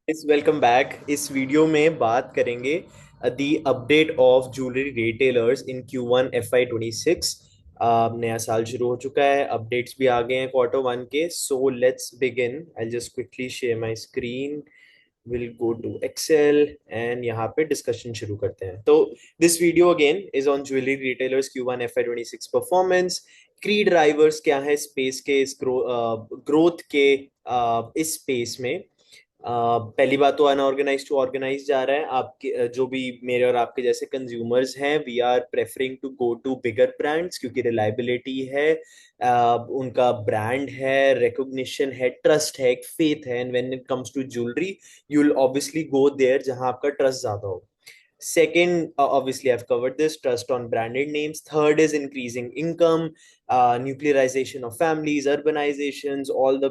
इस welcome back. इस video में बात करेंगे the update of jewellery retailers in Q1 FY26। नया साल शुरू हो चुका है, अपडेट्स भी आ गए हैं Q1 के। So let's begin. I just quickly share my screen. Will go to Excel and यहाँ पे डिस्कशन शुरू करते हैं। तो this video again is on jewellery retailers Q1 FY26 performance. Key drivers क्या है स्पेस के, इस ग्रोथ के इस स्पेस में। पहली बात तो अनऑर्गेनाइज टू ऑर्गेनाइज जा रहा है। आपके जो भी मेरे और आपके जैसे कंज्यूमर्स हैं, we are preferring to go to bigger brands क्योंकि रिलायबिलिटी है, उनका ब्रांड है, रिकॉग्निशन है, ट्रस्ट है, एक फेथ है। And when it comes to jewellery you will obviously go there जहां आपका ट्रस्ट ज्यादा हो। Second, obviously, I've covered this, trust on branded names. Third is increasing income, nuclearization of families, urbanizations, all the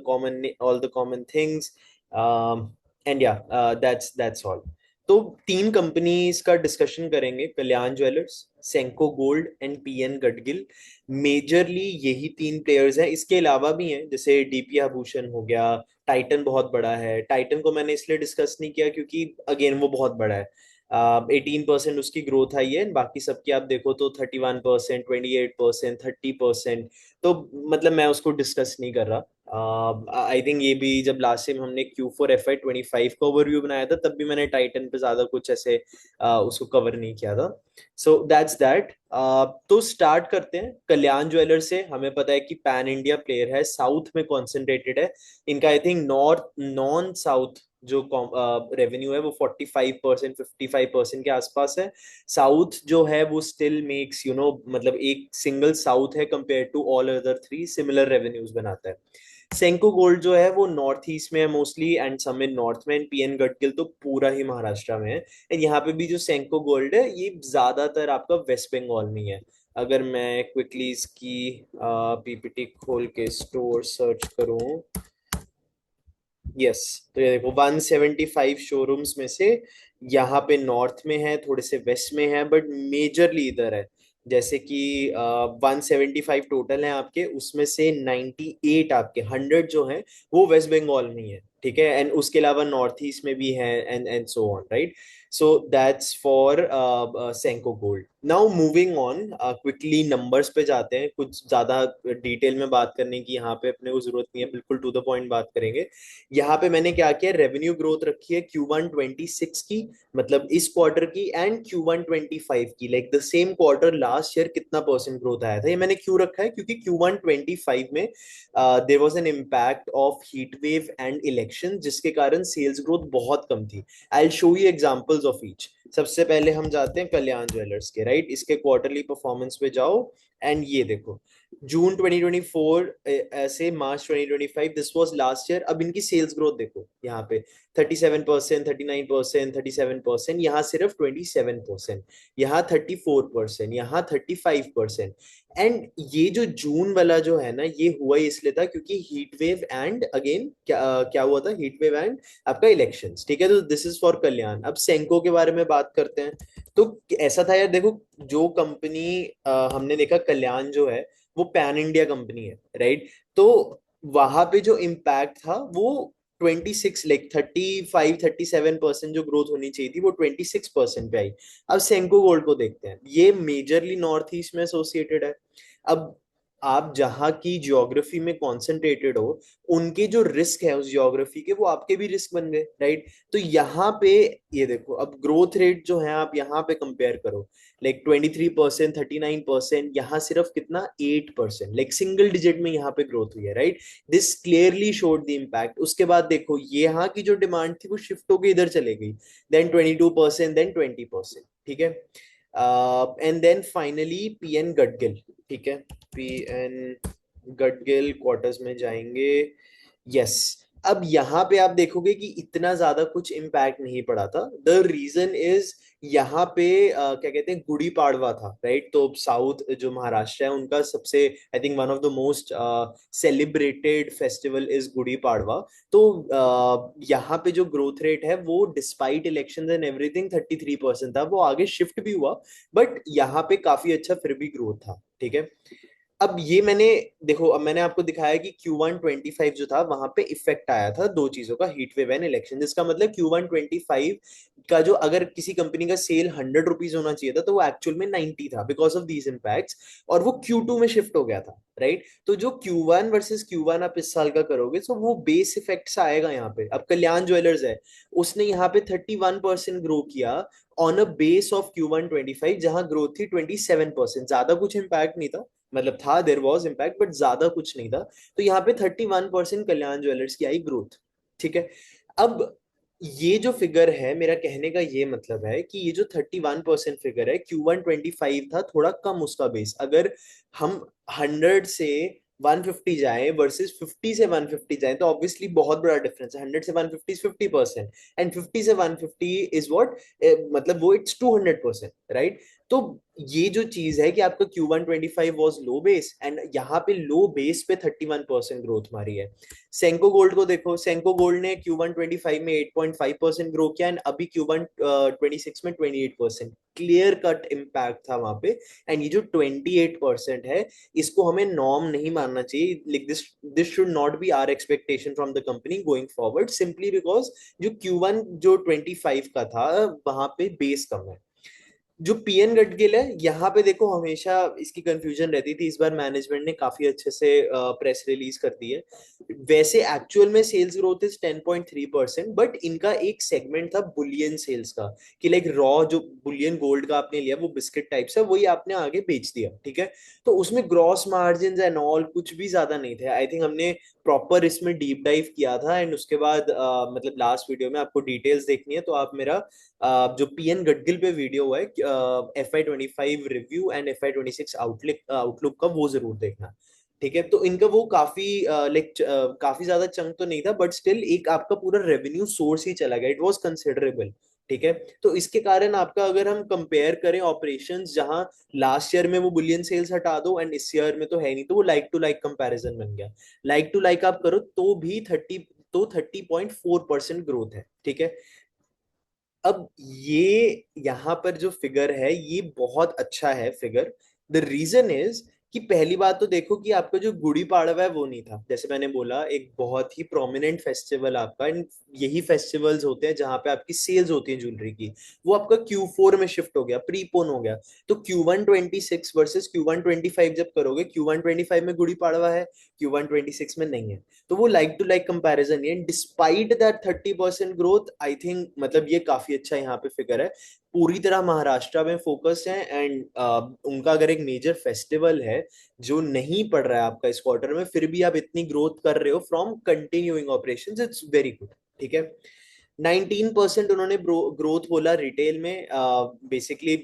common things. And yeah, that's all. तो तीन companies का discussion करेंगे, Kalyan jewellers, Senco gold and PN Gadgil. Majorly यही तीन players हैं, इसके अलावा भी हैं जैसे डीपी आभूषण हो गया, टाइटन बहुत बड़ा है। टाइटन को मैंने इसलिए डिस्कस नहीं किया क्योंकि अगेन वो बहुत बड़ा है। 18% उसकी ग्रोथ आई है, बाकी सबकी आप देखो तो 31%, 28%, 30%। तो मतलब मैं उसको डिस्कस नहीं कर रहा। आई थिंक ये भी जब लास्ट टाइम हमने Q4 FY25 का ओवरव्यू बनाया था तब भी मैंने टाइटन पे ज्यादा कुछ ऐसे उसको कवर नहीं किया था। सो दैट्स दैट। तो स्टार्ट करते हैं कल्याण ज्वेलर से। हमें पता है कि पैन इंडिया प्लेयर है, साउथ में कॉन्सेंट्रेटेड है। इनका I think north non south जो रेवेन्यू है वो 45%, 55% के आसपास है। साउथ जो है वो स्टिल मेक्स मतलब एक सिंगल साउथ है compare to all other three, similar revenues बनाता है। सेंको गोल्ड जो है वो नॉर्थ ईस्ट में है mostly, and some in north में। एंड पीएन गडगिल तो पूरा ही महाराष्ट्र में है। एंड यहाँ पे भी जो सेंको गोल्ड है ये ज्यादातर आपका वेस्ट बंगाल में ही है। अगर मैं क्विकली इसकी पीपीटी खोल के स्टोर सर्च करूं, यस, तो ये देखो 175 शोरूम्स में से यहाँ पे नॉर्थ में है, थोड़े से वेस्ट में है, बट मेजरली इधर है। जैसे कि 175 टोटल है आपके, उसमें से 98 आपके 100 जो है वो वेस्ट बंगाल में ही है, ठीक है। एंड उसके अलावा नॉर्थ ईस्ट में भी है, and so on, right. So that's for Senco gold. Now moving on, quickly numbers पे जाते हैं। कुछ ज्यादा डिटेल में बात करने की यहाँ पे अपने को जरूरत नहीं है, बिल्कुल टू द पॉइंट बात करेंगे। यहाँ पे मैंने क्या किया, रेवेन्यू ग्रोथ रखी है Q1 26 की, मतलब इस क्वार्टर की, एंड Q1 25 की, like the same quarter last year कितना परसेंट ग्रोथ आया था। ये मैंने क्यों रखा है, क्योंकि Q1 25 में there was an impact of heat wave and election, जिसके कारण सेल्स ग्रोथ बहुत कम थी। I show you examples of each. सबसे पहले हम जाते हैं कल्याण ज्वेलर्स के, राइट। इसके क्वार्टरली परफॉर्मेंस पे जाओ, एंड ये देखो जून 2024 ऐसे मार्च 2025, दिस वाज लास्ट ईयर। अब इनकी सेल्स ग्रोथ देखो यहाँ पे, 37%, 39%, 37%, यहाँ सिर्फ 27%, यहाँ 34%, यहाँ 35%। एंड ये जो जून वाला जो है ना, ये हुआ ही इसलिए था क्योंकि हीट वेव एंड अगेन क्या हुआ था, हीट वेव एंड आपका इलेक्शंस, ठीक है। तो दिस इज फॉर कल्याण। अब सेंको के बारे में बात करते हैं। तो ऐसा था यार, देखो जो कंपनी हमने देखा, कल्याण जो है वो पैन इंडिया कंपनी है, राइट। तो वहां पे जो इम्पैक्ट था वो 26, लाइक 35-37% जो ग्रोथ होनी चाहिए थी वो 26% पे आई। अब सेंको गोल्ड को देखते हैं, ये मेजरली नॉर्थ ईस्ट में एसोसिएटेड है। अब आप जहाँ की ज्योग्राफी में कॉन्सेंट्रेटेड हो, उनके जो रिस्क है उस ज्योग्राफी के, वो आपके भी रिस्क बन गए, राइट। तो यहाँ पे ये देखो, अब ग्रोथ रेट जो है आप यहाँ पे कंपेयर करो, लाइक 23%, 39%, यहाँ सिर्फ कितना 8%, लाइक सिंगल डिजिट में यहाँ पे ग्रोथ हुई है, right. This clearly showed the impact. उसके बाद देखो ये यहाँ की जो डिमांड थी वो शिफ्ट होकर इधर चले गई, देन 22%, देन 20%, ठीक है। And then finally PN Gadgil, ठीक है। पीएन गडगिल क्वार्टर्स में जाएंगे, यस। अब यहाँ पे आप देखोगे कि इतना ज्यादा कुछ इम्पैक्ट नहीं पड़ा था। द रीजन इज यहाँ पे क्या कहते हैं, गुड़ी पाड़वा था, राइट। तो साउथ जो महाराष्ट्र है उनका सबसे, I think one of the most celebrated festival is Gudi Padwa. तो यहाँ पे जो ग्रोथ रेट है वो डिस्पाइट इलेक्शन एंड एवरीथिंग 33% था। वो आगे शिफ्ट भी हुआ, बट यहाँ पे काफी अच्छा फिर भी ग्रोथ था, ठीक है। अब ये मैंने, देखो अब मैंने आपको दिखाया कि Q1 25 जो था वहां पे इफेक्ट आया था दो चीजों का, हीट वेव एंड इलेक्शन, जिसका मतलब Q1 25 का जो, अगर किसी कंपनी का सेल 100 रुपीज होना चाहिए था तो वो एक्चुअल में 90 था बिकॉज ऑफ दीज इम्पैक्ट्स, और वो Q2 में शिफ्ट हो गया था, राइट। तो जो Q1 वर्सेस Q1 आप इस साल का करोगे तो वो बेस इफेक्ट से आएगा यहाँ पे। अब कल्याण ज्वेलर्स है, उसने यहाँ पे 31% ग्रो किया on a base of Q1 25, जहां ग्रोथ थी 27%, ज्यादा कुछ इम्पैक्ट नहीं था, मतलब था, देर वॉज इम्पैक्ट बट ज्यादा कुछ नहीं था। तो यहाँ पे 31% कल्याण ज्वेलर्स की आई ग्रोथ, ठीक है। अब ये जो फिगर है, मेरा कहने का ये मतलब है कि ये जो 31% फिगर है, Q1 25 था थोड़ा कम उसका बेस। अगर हम 100 से 150 जाए वर्सेस 50 से 150 जाए तो ऑब्वियसली बहुत बड़ा डिफरेंस है। 100 से 150 50%, एंड 50 से 150 इज व्हाट, मतलब वो इट्स 200%, राइट। तो ये जो चीज है कि आपका Q1 25 was low base, and यहाँ पे लो बेस पे 31% ग्रोथ मारी है। सेंको गोल्ड को देखो, सेंको गोल्ड ने Q1 25 में 8.5% ग्रो किया, एंड अभी Q1 26 में 28%, क्लियर कट इम्पैक्ट था वहां पे। एंड ये जो 28% है, इसको हमें नॉर्म नहीं मानना चाहिए, like this should not be are expectation from the company going forward, simply because जो Q1 जो 25 का था वहां पे बेस कम है। जो पीएन गडगिल है, यहाँ पे देखो हमेशा इसकी कंफ्यूजन रहती थी, इस बार मैनेजमेंट ने काफी अच्छे से प्रेस रिलीज कर दी है। वैसे एक्चुअल में सेल्स ग्रोथ इज 10.3%, बट इनका एक सेगमेंट था बुलियन सेल्स का, कि लाइक रॉ जो बुलियन गोल्ड का आपने लिया वो बिस्किट टाइप से, वही आपने आगे बेच दिया, ठीक है। तो उसमें ग्रॉस मार्जिन एंड ऑल कुछ भी ज्यादा नहीं थे। आई थिंक हमने प्रॉपर इसमें डीप डाइव किया था, एंड उसके बाद मतलब लास्ट वीडियो में आपको डिटेल्स देखनी है तो आप मेरा जो पीएन गडगिल पे वीडियो हुआ है FY 25 review and FY 26 outlook outlook का, वो जरूर देखना, ठीक है। तो इनका वो काफी लाइक काफी ज्यादा चंक तो नहीं था, बट स्टिल एक आपका पूरा रेवेन्यू सोर्स ही चला गया, इट वाज कंसिडरेबल, ठीक है। तो इसके कारण आपका, अगर हम कंपेयर करें ऑपरेशंस, जहां लास्ट ईयर में वो बुलियन सेल्स हटा दो एंड इस ईयर में तो है नहीं, तो वो लाइक टू लाइक कंपैरिजन बन गया। लाइक टू लाइक आप करो तो भी 30.4% ग्रोथ है, ठीक है। अब ये यहाँ पर जो फिगर है ये बहुत अच्छा है फिगर। द रीजन इज कि पहली बात तो देखो कि आपका जो गुड़ी पाड़वा है वो नहीं था, जैसे मैंने बोला एक बहुत ही प्रोमिनेंट फेस्टिवल आपका, एंड यही फेस्टिवल्स होते हैं जहां पे आपकी सेल्स होती है ज्वेलरी की, वो आपका Q4 में शिफ्ट हो गया, प्रीपोन हो गया। तो Q1 26 वर्सेस Q1 25 जब करोगे, Q1 25 में गुड़ी पाड़वा है, Q1 26 में नहीं है, तो वो लाइक टू लाइक कंपैरिजन नहीं है। Despite that 30% growth, I think मतलब ये काफी अच्छा यहाँ पे फिगर है। पूरी तरह महाराष्ट्र में फोकस है, एंड उनका अगर एक मेजर फेस्टिवल है जो नहीं पड़ रहा है आपका इस क्वार्टर में, फिर भी आप इतनी ग्रोथ कर रहे हो from continuing operations, it's very good, ठीक है। 19% उन्होंने ग्रोथ बोला रिटेल में। बेसिकली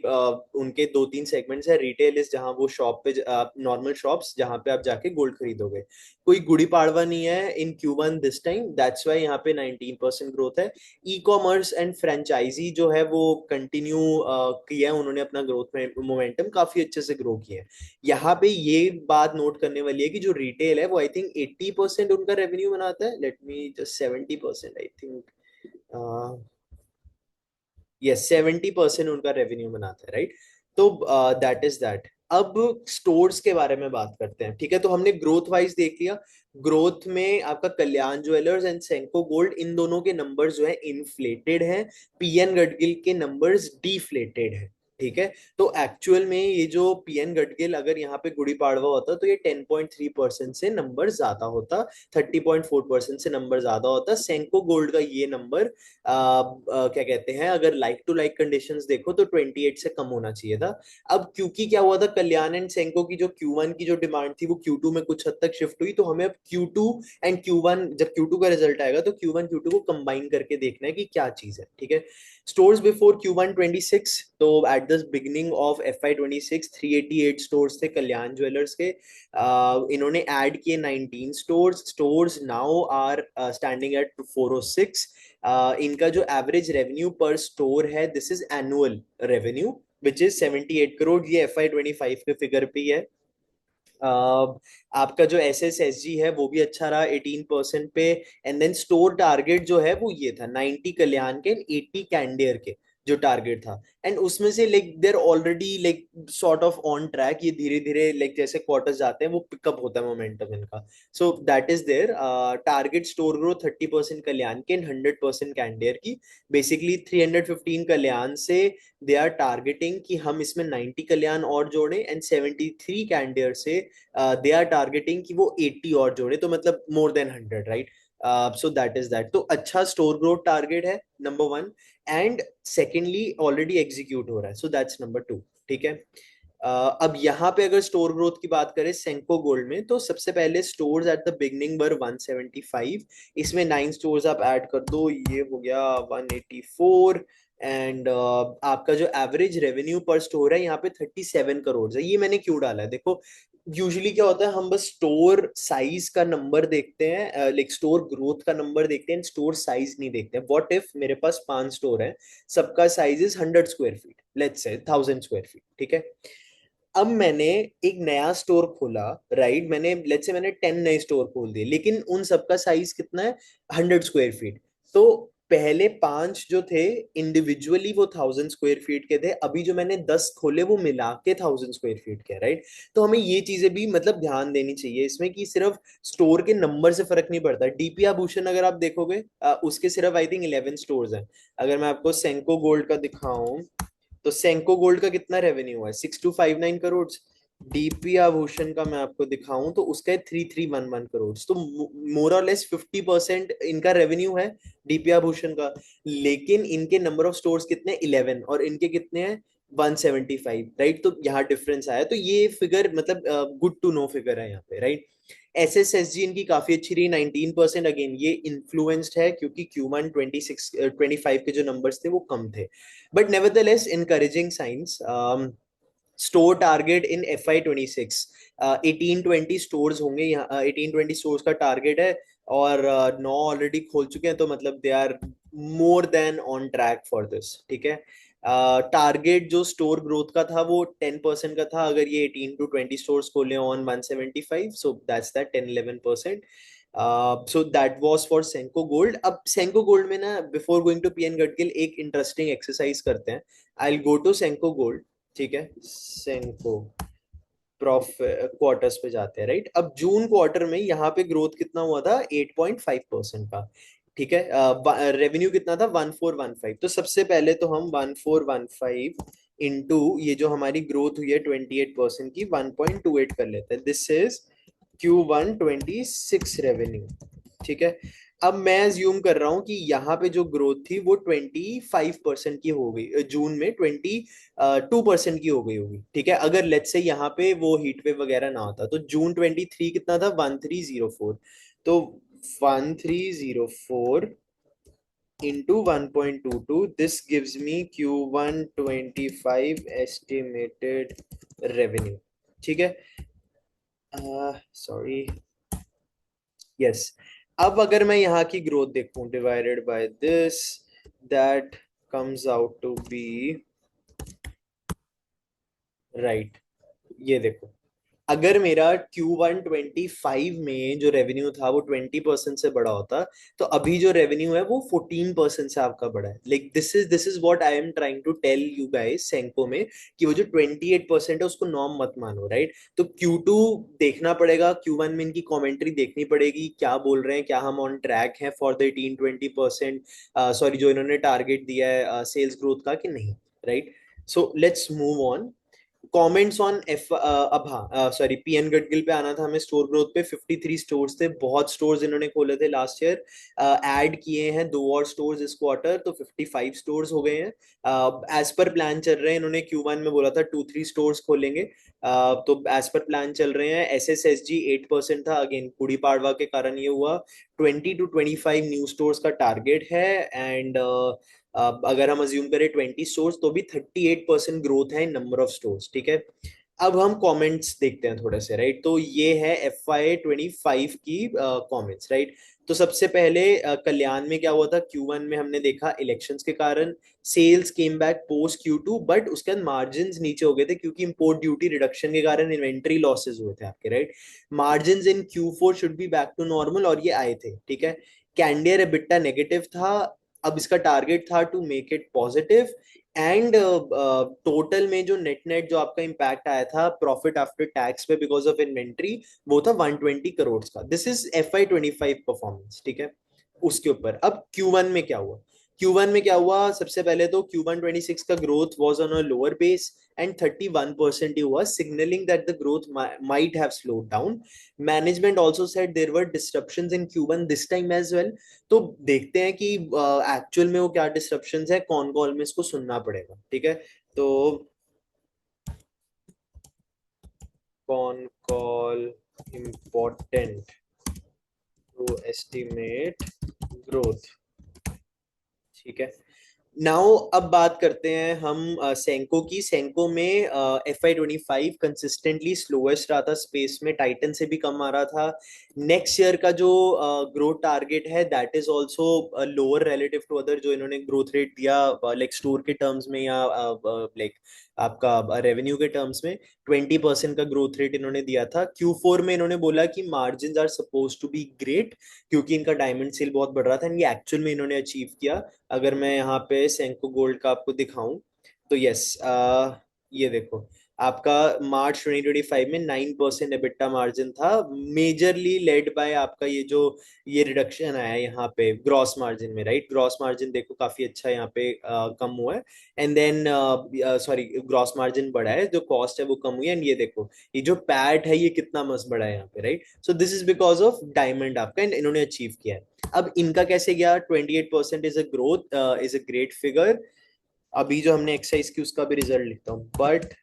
उनके दो तीन सेगमेंट्स है, रिटेल इज जहां वो शॉप पे, नॉर्मल शॉप्स जहां पे आप जाके गोल्ड खरीदोगे। कोई गुड़ी पाड़वा नहीं है इन Q1 this time, that's why यहाँ पे 19% ग्रोथ है। ई कॉमर्स एंड फ्रेंचाइजी जो है वो कंटिन्यू किया है उन्होंने, अपना ग्रोथ में मोमेंटम काफी अच्छे से ग्रो किया है। यहाँ पे ये बात नोट करने वाली है कि जो रिटेल है वो आई थिंक 80% उनका रेवेन्यू बनाता है, let me just 70% I think, yes 70% उनका रेवेन्यू बनाता है, राइट। तो दैट इज दैट। अब स्टोर्स के बारे में बात करते हैं, ठीक है। तो हमने ग्रोथ वाइज देख लिया। ग्रोथ में आपका कल्याण ज्वेलर्स एंड सेंको गोल्ड, इन दोनों के नंबर्स जो है इन्फ्लेटेड हैं, पीएन गडगिल के नंबर्स डिफ्लेटेड हैं, ठीक है। तो एक्चुअल में ये जो पीएन गडगिल, अगर यहाँ पे गुड़ी पाड़वा होता तो ये 10.3% से नंबर ज्यादा होता, 30.4% से नंबर ज्यादा होता। सेंको गोल्ड का ये नंबर क्या कहते हैं, अगर लाइक टू लाइक कंडीशंस देखो तो 28 से कम होना चाहिए था। अब क्योंकि क्या हुआ था, कल्याण एंड सेंको की जो Q1 की जो डिमांड थी वो Q2 में कुछ हद तक शिफ्ट हुई, तो हमें अब Q2 एंड Q1, जब Q2 का रिजल्ट आएगा तो Q1 Q2 को कंबाइन करके देखना है कि क्या चीज है, ठीक है। स्टोर्स बिफोर Q1 26, तो at the beginning of FY 26 388 stores थे कल्याण ज्वेलर्स के। इन्होंने ऐड किए 19 stores, stores now are standing at 406। इनका जो एवरेज रेवेन्यू पर स्टोर है, this is annual revenue which is 78 crore, ये FY 25 के फिगर पे ही है। आपका जो SSSG है वो भी अच्छा रहा 18% पे। एंड देन स्टोर टारगेट जो है वो ये था 90 कल्याण के, 80 कैंडियर के, जो टारगेट था। एंड उसमें से like there already like sort of on track, ये धीरे धीरे लाइक जैसे क्वार्टर्स जाते हैं वो पिकअप होता है मोमेंटम इनका। So that is their target store growth 30% कल्याण की एंड 100% कैंडियर की। बेसिकली 315 कल्याण से दे आर टारगेटिंग कि हम इसमें 90 कल्याण और जोड़े, एंड 73 कैंडियर से दे आर टारगेटिंग कि वो 80 और जोड़े, तो मतलब more than 100, right. So that is that. तो अच्छा स्टोर ग्रोथ टारगेट है number one. And secondly already execute हो रहा है, सो दैट्स नंबर टू। ठीक है। अब यहाँ पे अगर स्टोर ग्रोथ की बात करें सेंको गोल्ड में, तो सबसे पहले स्टोर्स एट द बिगनिंग वर 175। इसमें 9 स्टोर्स आप ऐड कर दो, ये हो गया 184। एंड आपका जो एवरेज रेवेन्यू पर स्टोर है यहाँ पे 37 करोड़ है। ये मैंने क्यों डाला है, देखो यूजुअली क्या होता है, हम बस स्टोर साइज का नंबर देखते हैं, लाइक स्टोर ग्रोथ का नंबर देखते हैं, स्टोर साइज नहीं देखते हैं। व्हाट इफ मेरे पास 5 स्टोर है, सबका size is 100 square feet, let's say 1000 square feet, ठीक है। अब मैंने एक नया स्टोर खोला, राइट, मैंने लेट्स से मैंने 10 नए स्टोर खोल दिए, लेकिन उन सबका साइज कितना है, 100 स्क्वायर फीट। तो पहले 5 जो थे इंडिविजुअली वो 1000 स्क्वायर फीट के थे, अभी जो मैंने 10 खोले वो मिला के 1000 स्क्वायर फीट के, राइट। तो हमें ये चीजें भी मतलब ध्यान देनी चाहिए इसमें कि सिर्फ स्टोर के नंबर से फर्क नहीं पड़ता। डीपी आभूषण अगर आप देखोगे उसके सिर्फ आई थिंक 11 स्टोर्स हैं। अगर मैं आपको सेंको गोल्ड का दिखाऊं, तो सेंको गोल्ड का कितना रेवेन्यू है, 6259 करोड़। डीपी आभूषण का मैं आपको दिखाऊं तो उसका है 3311 करोड़। तो मोर और लेस 50% इनका रेवेन्यू है डीपी आभूषण का। लेकिन इनके नंबर ऑफ स्टोर्स कितने 11, और इनके कितने हैं 175, राइट। तो यहाँ डिफरेंस आया, तो ये फिगर मतलब गुड टू नो फिगर है यहाँ पे, राइट। एसएसएसजी इनकी काफी अच्छी रही 19%। अगेन ये इन्फ्लुएंस्ड है क्योंकि Q1 25 के जो नंबर्स थे वो कम थे, but nevertheless encouraging science. Store target in FY 26 18-20 stores होंगे यहाँ, 18-20 स्टोर्स का टारगेट है। और 9 ऑलरेडी खोल चुके हैं, तो मतलब they are more than on track for this, ठीक है। टारगेट जो स्टोर ग्रोथ का था वो 10% का था, अगर ये 18-20 स्टोर्स खोले on 175, so that's that 10-11%। So that was for Senco gold. अब सेंको गोल्ड में ना, before going to PN Gadgil, एक इंटरेस्टिंग एक्सरसाइज करते हैं। I will go to Senco gold, ठीक है। सेंको प्रॉफिट क्वार्टर्स पे जाते हैं, राइट। अब जून क्वार्टर में यहाँ पे ग्रोथ कितना हुआ था, 8.5% का, ठीक है। रेवेन्यू कितना था 1415। तो सबसे पहले तो हम 1415 इंटू ये जो हमारी ग्रोथ हुई है 28% की 1.28 कर लेते हैं। दिस इज Q1 26 रेवेन्यू, ठीक है। अब मैं अज्यूम कर रहा हूं कि यहाँ पे जो ग्रोथ थी वो 25% की हो गई, जून में 2% की हो गई होगी, ठीक है। अगर लेट्स से यहाँ पे वो हीट वेव वगैरह ना होता, तो जून 23 कितना था 1304। तो 1304 into 1.22, this gives me Q1 25 estimated revenue, ठीक है। Sorry, yes. अब अगर मैं यहाँ की ग्रोथ देखूं divided by this, that comes out to be, right, ये देखो, अगर मेरा Q1 25 में जो रेवेन्यू था वो 20% से बड़ा होता, तो अभी जो रेवेन्यू है वो 14% से आपका बड़ा है। Like this is what I am trying to tell you guys Senco में, कि वो जो 28% है उसको नॉर्म मत मानो, राइट। तो Q2 देखना पड़ेगा, Q1 में इनकी कमेंट्री देखनी पड़ेगी, क्या बोल रहे हैं, क्या हम ऑन ट्रैक हैं फॉर द 18-20%, सॉरी जो इन्होंने टारगेट दिया है सेल्स ग्रोथ का, कि नहीं, right. So let's move on. Comments on F, अब हाँ सॉरी, पीएन गडगिल पे आना था हमें। स्टोर ग्रोथ पे 53 स्टोर्स थे, बहुत स्टोर्स इन्होंने खोले थे लास्ट ईयर। ऐड किए हैं 2 और स्टोर्स इस क्वार्टर, तो 55 स्टोर्स हो गए हैं। एज पर प्लान चल रहे हैं, इन्होंने Q1 में बोला था 2-3 स्टोर्स खोलेंगे। तो एज पर प्लान चल रहे हैं। SSSG 8% था, अगेन गुड़ी पाड़वा के कारण ये हुआ। 20-25 न्यू स्टोर्स का टारगेट है। एंड अगर हम अज्यूम करें 20 स्टोर्स, तो भी 38% ग्रोथ है इन नंबर ऑफ स्टोर्स, ठीक है। अब हम कमेंट्स देखते हैं थोड़े से, राइट। तो ये है FY 25 की कमेंट्स, राइट। तो सबसे पहले कल्याण में क्या हुआ था, Q1 में हमने देखा इलेक्शंस के कारण sales came back post Q2, but उसके बाद मार्जिन नीचे हो गए थे क्योंकि इंपोर्ट ड्यूटी रिडक्शन के कारण इन्वेंट्री लॉसेज हुए थे आपके, right. Margin in Q4 should be back to normal, और ये आए थे, ठीक है। कैंडियर एबिटा नेगेटिव था, अब इसका टारगेट था to make it positive, and total में जो नेट नेट जो आपका इम्पैक्ट आया था प्रॉफिट आफ्टर टैक्स पे बिकॉज ऑफ इन्वेंट्री, वो था 120 करोड़ का। दिस इज FY 25 परफॉर्मेंस, ठीक है। उसके ऊपर अब Q1 में क्या हुआ? Q1 में क्या हुआ? सबसे पहले तो Q1 26 का growth was on a lower base and 31% ही हुआ, signalling that the growth might have slowed down. Management also said there were disruptions in Q1 this time as well. तो देखते हैं कि एक्चुअल में वो क्या डिस्ट्रप्शंस है, कौन कॉल में इसको सुनना पड़ेगा, ठीक है। तो कौन call important to estimate growth, ठीक है। नाउ अब बात करते हैं हम सेंको की। सेंको में FY 25 कंसिस्टेंटली स्लोएस्ट रहा था स्पेस में, टाइटन से भी कम आ रहा था। नेक्स्ट ईयर का जो ग्रोथ टारगेट है that is also lower relative to other जो इन्होंने ग्रोथ रेट दिया लाइक स्टोर के टर्म्स में या लाइक आपका रेवेन्यू के टर्म्स में। 20% का ग्रोथ रेट इन्होंने दिया था। Q4 में इन्होंने बोला कि margin are suppose to be great, क्योंकि इनका डायमंड सेल बहुत बढ़ रहा था, एंड ये एक्चुअल में इन्होंने अचीव किया। अगर मैं यहाँ पे सेंको गोल्ड का आपको दिखाऊं तो यस, ये देखो, आपका मार्च 2025 में 9% एबिटा मार्जिन था, मेजरली लेड बाय आपका ये जो ये रिडक्शन आया है यहाँ पे ग्रॉस मार्जिन में, राइट। ग्रॉस मार्जिन देखो काफी अच्छा यहाँ पे कम हुआ है, and then sorry gross margin बढ़ा है, जो कॉस्ट है वो कम हुई है, एंड ये देखो ये जो पैट है ये कितना मस्त बढ़ा है यहाँ पे, right. So this is because of diamond आपका, एंड इन्होंने अचीव किया है। अब इनका कैसे गया? 28% is a growth, is a great figure. अभी जो हमने एक्सरसाइज की उसका भी रिजल्ट लिखता हूँ, but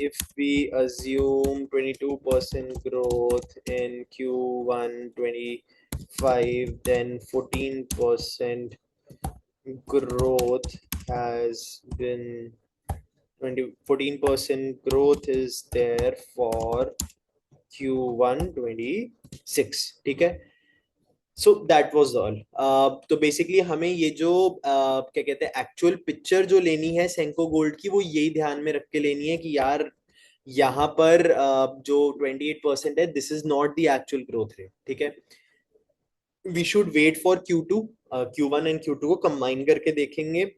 if we assume 22% growth in Q1 25, then 14% growth has been 14% growth is there for Q1 26, ठीक है। सो दैट वाज ऑल। तो बेसिकली हमें ये जो क्या कहते हैं एक्चुअल पिक्चर जो लेनी है सेंको गोल्ड की, वो यही ध्यान में रख के लेनी है कि यार यहाँ पर जो 28% है this is not the actual growth rate, ठीक है। We should wait for Q2, Q1 and Q2 को कंबाइन करके देखेंगे।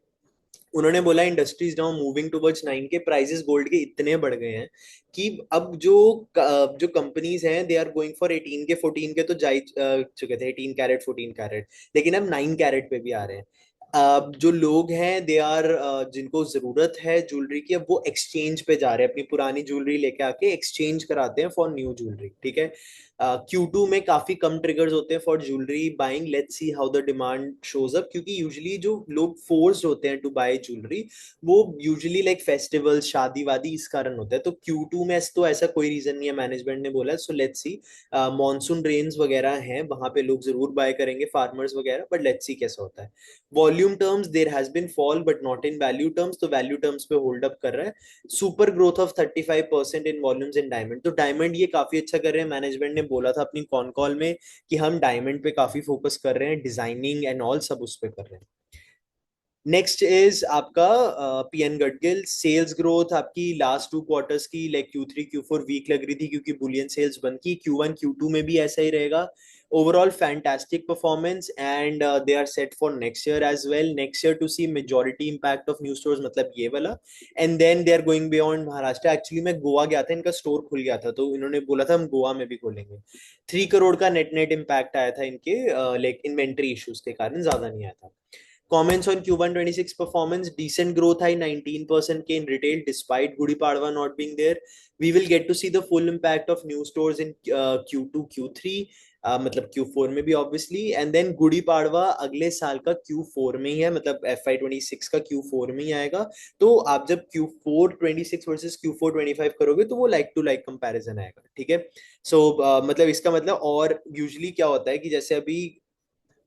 उन्होंने बोला इंडस्ट्रीज नाउ मूविंग टुवर्ड्स 9 के प्राइसेस गोल्ड के इतने बढ़ गए हैं कि अब जो कंपनीज हैं दे आर गोइंग फॉर 18 के 14 के तो जा ही चुके थे, 18 कैरेट 14 कैरेट, लेकिन अब 9 कैरेट पे भी आ रहे हैं। जो लोग हैं दे आर जिनको जरूरत है ज्वेलरी की, अब वो एक्सचेंज पे जा रहे हैं, अपनी पुरानी ज्वेलरी लेके आके एक्सचेंज कराते हैं फॉर न्यू ज्वेलरी, ठीक है। Q2 में काफी कम ट्रिगर्स होते हैं for jewellery buying, let's see how the demand shows up, क्योंकि यूजुअली जो लोग फोर्स्ड होते हैं टू बाय ज्वेलरी वो यूजुअली लाइक फेस्टिवल्स शादी वादी इस कारण होता है। तो Q2 में तो ऐसा कोई रीजन नहीं है, मैनेजमेंट ने बोला। So let's see, monsoon rains वगैरह हैं वहां पे लोग जरूर बाय करेंगे फार्मर्स वगैरह, बट लेट्स सी कैसा होता है। Volume terms there has been fall but not in value terms, तो वैल्यू टर्म्स पे होल्ड अप कर रहा है। Super growth of 35% in volumes in diamond, तो डायमंड ये काफी अच्छा कर रहे हैं। मैनेजमेंट ने बोला था अपनी कॉन कॉल में कि हम डायमंड पे काफी फोकस कर रहे हैं, डिजाइनिंग एंड ऑल सब उस पे कर रहे हैं। नेक्स्ट इज आपका पीएन गडगिल। सेल्स ग्रोथ आपकी लास्ट 2 क्वार्टर्स की लाइक Q3 Q4 वीक लग रही थी क्योंकि बुलियन सेल्स बंद की। Q1 Q2 में भी ऐसा ही रहेगा। Overall fantastic performance, and they are set for next year as well, next year to see majority impact of new stores, मतलब ये वाला। And then they are going beyond Maharashtra. Actually मैं गोवा गया था, इनका स्टोर खुल गया था, तो इन्होंने बोला था हम गोवा में भी खोलेंगे। 3 करोड़ का नेट नेट इम्पैक्ट आया था इनके लाइक इन्वेंट्री इश्यूज के कारण, ज्यादा नहीं आया था। Comments on Q1 26 performance: decent growth high 19% in retail despite Gudi Padwa not being there. We will get to see the full impact of new stores in Q2 Q3, मतलब Q4 में भी obviously, and then Gudi Padwa अगले साल का Q4 में ही है, मतलब FY 26 का Q4 में ही आएगा। तो आप जब Q4 26 वर्सेस Q4 25 करोगे तो वो लाइक टू लाइक कंपैरिजन आएगा, ठीक है। सो मतलब इसका मतलब, और यूजुअली क्या होता है कि जैसे अभी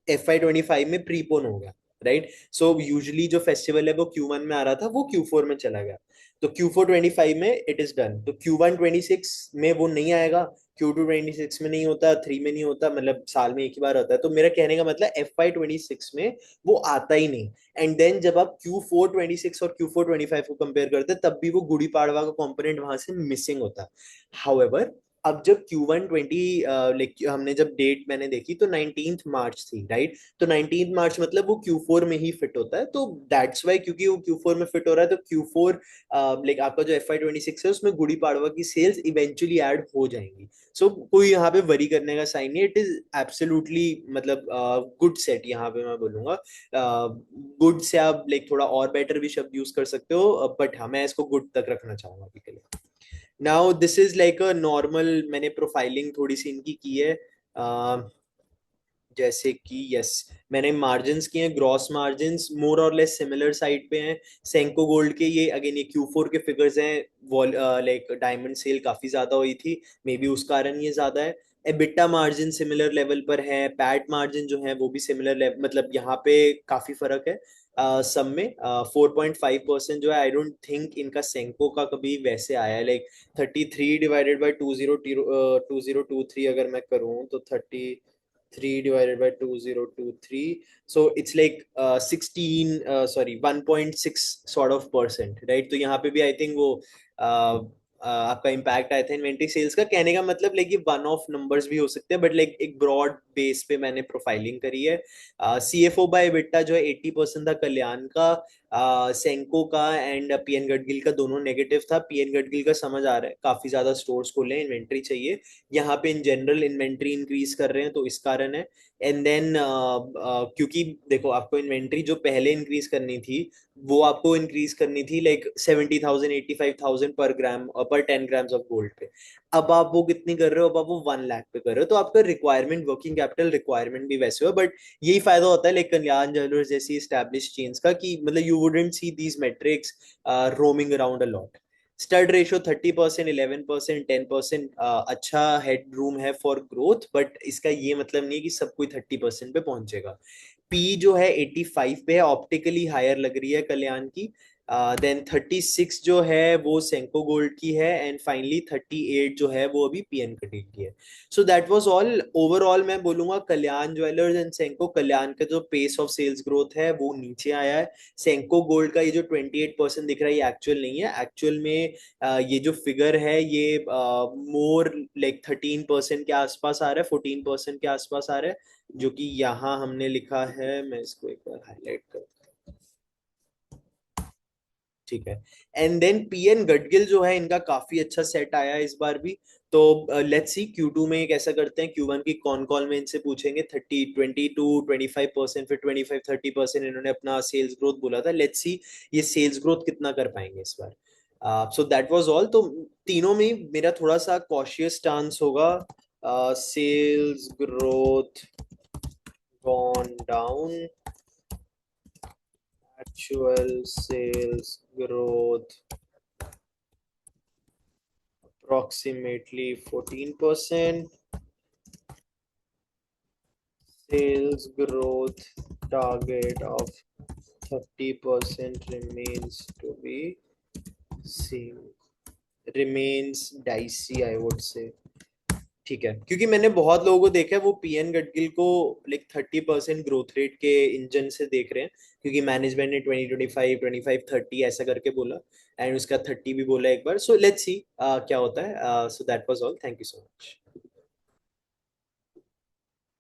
FY 25 में प्रीपोन हो गया, राइट। सो यूजुअली जो फेस्टिवल है वो Q1 में आ रहा था, वो Q4 में चला गया। तो Q4 25 में इट इज डन, तो Q1 26 में वो नहीं आएगा, Q2 26 में नहीं होता, 3 में नहीं होता, मतलब साल में एक ही बार होता है। तो मेरा कहने का मतलब FY 26 में वो आता ही नहीं। एंड देन जब आप Q4 26 और Q4 25 को कंपेयर करते हैं तब भी वो गुड़ी पाड़वा का कंपोनेंट वहां से मिसिंग होता है। हाउएवर अब जब Q1 20 लाइक हमने जब डेट मैंने देखी तो 19 मार्च थी, राइट? तो 19 मार्च मतलब वो Q4 में ही फिट होता है, तो दैट्स वाई, क्योंकि वो Q4 में फिट हो रहा है तो Q4 लाइक आपका जो FY 26 है उसमें गुड़ी पाड़वा की सेल्स इवेंचुअली ऐड हो जाएंगी। सो कोई यहाँ पे वरी करने का साइन नहीं, इट इज एब्सोल्युटली मतलब गुड सेट, यहाँ पे मैं बोलूंगा। गुड से आप लाइक थोड़ा और बेटर भी शब्द यूज कर सकते हो, बट हाँ मैं इसको गुड तक रखना चाहूंगा अभी के लिए। Now this is like a normal, मैंने प्रोफाइलिंग थोड़ी सी इनकी की है। जैसे कि यस, मैंने मार्जिन्स किए हैं, ग्रॉस मार्जिन्स मोर और लेस सिमिलर साइड पे हैं। सेंको गोल्ड के ये अगेन ये Q4 के फिगर्स हैं, लाइक डायमंड सेल काफी ज्यादा हुई थी, मे बी उस कारण ये ज्यादा है। एबिटा मार्जिन सिमिलर लेवल पर है, पैट मार्जिन जो है वो भी सिमिलर लेवल, मतलब यहाँ पे काफी फर्क है। सब में 4.5% जो है, आई डोंट थिंक इनका सेंको का कभी वैसे आया है, लाइक 33 डिवाइडेड बाई 2023 अगर मैं करूँ तो 33 divided by 2023, so it's like 16 sorry 1.6 sort of percent, right? तो यहाँ पे भी आई थिंक वो आपका इम्पैक्ट आया था इन्वेंट्री सेल्स का, कहने का मतलब लाइक ये वन ऑफ नंबर्स भी हो सकते हैं, बट लाइक एक ब्रॉड बेस पे मैंने प्रोफाइलिंग करी है। CFO बाय EBITDA जो है 80% था कल्याण का, सेंको का एंड पीएन गडगिल का, दोनों नेगेटिव था। पीएन गडगिल का समझ आ रहा है काफी ज्यादा स्टोर्स खोले, इन्वेंट्री चाहिए, यहाँ पे इन जनरल इन्वेंट्री इंक्रीज कर रहे हैं तो इस कारण है। एंड देन क्योंकि देखो आपको इन्वेंट्री जो पहले इंक्रीज करनी थी वो आपको इंक्रीज करनी थी लाइक 70,000 85,000 पर ग्राम, पर 10 ग्राम्स ऑफ गोल्ड पे। अब आप वो कितनी कर रहे हो, अब आप वो 1 लाख पे कर रहे हो, तो आपका रिक्वायरमेंट, वर्किंग कैपिटल रिक्वायरमेंट भी वैसे हो। बट यही फायदा होता है लाइक कल्याण ज्वेलर्स जैसी स्टैब्लिश चेन्स का, कि मतलब you wouldn't see these matrix roaming around a lot. Stud ratio 30%, 11%, 10%, अच्छा हेड रूम है फॉर ग्रोथ, बट इसका ये मतलब नहीं है कि सब कोई 30% पे पहुंचेगा। पी जो है 85 पे है, ऑप्टिकली हायर लग रही है कल्याण की। देन 36 जो है वो सेंको गोल्ड की है, एंड फाइनली 38 जो है वो अभी पीएन कटील की है। सो दैट वाज ऑल। ओवरऑल मैं बोलूंगा कल्याण ज्वेलर्स एंड सेंको, कल्याण का जो पेस ऑफ सेल्स ग्रोथ है वो नीचे आया है। सेंको गोल्ड का ये जो 28% दिख रहा है ये एक्चुअल नहीं है, एक्चुअल में ये जो फिगर है ये मोर लाइक 13% के आसपास आ रहा है, 14% के आसपास आ रहा है, जो कि यहाँ हमने लिखा है, मैं इसको एक बार हाईलाइट कर, ठीक है। एंड देन पीएन गडगिल जो है इनका काफी अच्छा सेट आया है इस बार भी। तो लेट्स सी Q2 में कैसा करते हैं, Q1 की कौन कॉल में इनसे पूछेंगे। 30 22 25% फिर 25 30% इन्होंने अपना सेल्स ग्रोथ बोला था, लेट्स सी ये सेल्स ग्रोथ कितना कर पाएंगे इस बार। So that was all. तो तीनों में मेरा थोड़ा सा कॉशियस स्टांस होगा। Sales growth gone down, actual sales growth approximately 14%, sales growth target of 30% remains to be seen, remains dicey I would say। ठीक है, क्योंकि मैंने बहुत लोगों को देखा है वो पीएन गडगिल को लाइक 30% ग्रोथ रेट के इंजन से देख रहे हैं, क्योंकि मैनेजमेंट ने 20 25 25 30 ऐसा करके बोला, एंड उसका 30 भी बोला एक बार। सो लेट्स सी क्या होता है। सो that was all, thank you so much.